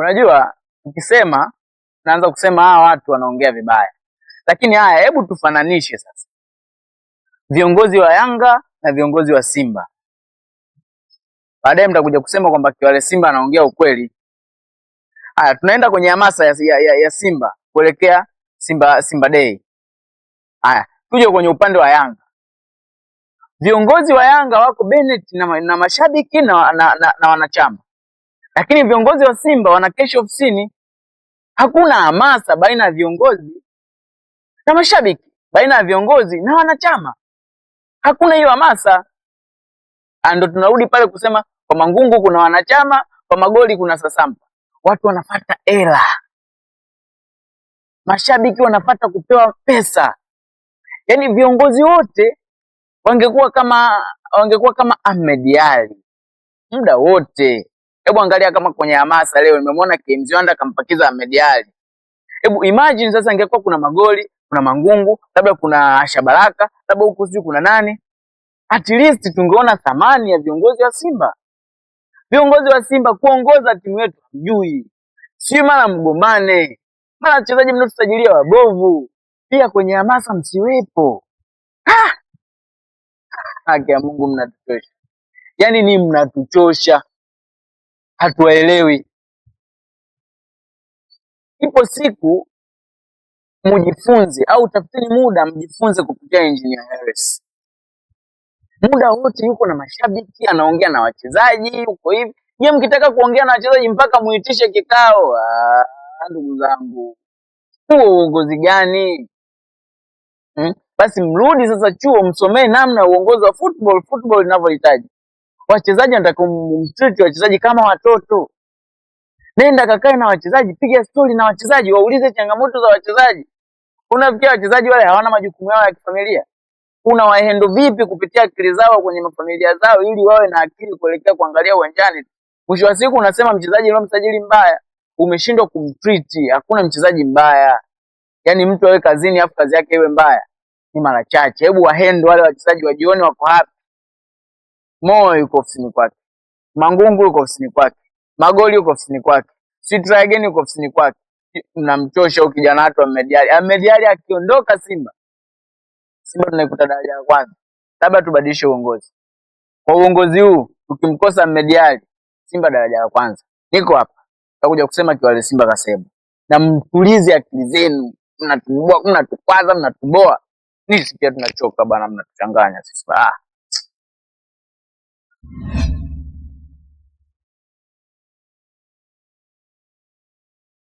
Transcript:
Unajua, ukisema naanza kusema hawa watu wanaongea vibaya, lakini haya, hebu tufananishe sasa viongozi wa Yanga na viongozi wa Simba. Baadaye mtakuja kusema kwamba Kiwale Simba anaongea ukweli. Haya, tunaenda kwenye hamasa ya Simba kuelekea Simba Day. Haya, tuje kwenye upande wa Yanga. Viongozi wa Yanga wako Bennett na mashabiki na wanachama, lakini viongozi wa Simba wana kesho ofisini. Hakuna hamasa baina ya viongozi na mashabiki, baina ya viongozi na wanachama. Hakuna hiyo hamasa. Ndio tunarudi pale kusema kwa Mangungu kuna wanachama, kwa Magoli kuna Sasampa. Watu wanafuata hela, mashabiki wanafuata kupewa pesa. Yaani viongozi wote wangekuwa kama Ahmed Ally muda wote. Hebu angalia kama kwenye hamasa leo nimemwona Kemziwanda kampakiza Ahmed Ally. Hebu imagine sasa ingekuwa kuna Magoli, kuna Mangungu, labda kuna Shabaraka, labda huko sijui kuna nani. At least tungeona thamani ya viongozi wa Simba. Viongozi wa Simba kuongoza timu yetu hujui. Si mara mgomane, mara wachezaji mnaotusajilia wabovu. Pia kwenye hamasa msiwepo. Haki ya Mungu, mnatuchosha. Yaani ni mnatuchosha. Hatuwaelewi. Ipo siku mjifunze au tafuteni muda mjifunze kupitia Engineer Hersi. Muda wote yuko na mashabiki, anaongea na wachezaji, uko hivi. Je, mkitaka kuongea na wachezaji mpaka muitishe kikao? Ndugu zangu, huo uongozi gani? Basi mrudi sasa chuo, msomee namna uongozi wa football inavyohitaji. Wachezaji wanataka mtreat wachezaji kama watoto. Nenda kakae na wachezaji, piga story na wachezaji, waulize changamoto za wachezaji. Unafikia wachezaji wale hawana majukumu yao ya kifamilia? Unawahandle vipi kupitia akili zao kwenye mafamilia zao ili wawe na akili kuelekea kuangalia uwanjani? Mwisho wa siku unasema mchezaji leo msajili mbaya, umeshindwa kumtreat. Hakuna mchezaji mbaya. Yaani mtu awe kazini afu kazi yake iwe mbaya ni mara chache. Hebu wahandle wale wachezaji wajione wako happy. Moyo yuko ofisini kwake, Mangungu yuko ofisini kwake, Magoli yuko ofisini kwake, Sitragen yuko ofisini kwake. Mnamchosha ukijana watu wa Ahmed Ally. Ahmed Ally akiondoka Simba tunaikuta daraja la kwanza. Labda tubadilishe uongozi. Kwa uongozi huu tukimkosa Ahmed Ally, Simba daraja la kwanza. Niko hapa nitakuja kusema Kiwale Simba kasema. Na mtulize akili zenu. Mnatukwaza, mnatuboa. Nisi pia tunachoka bwana, mnatuchanganya sisi.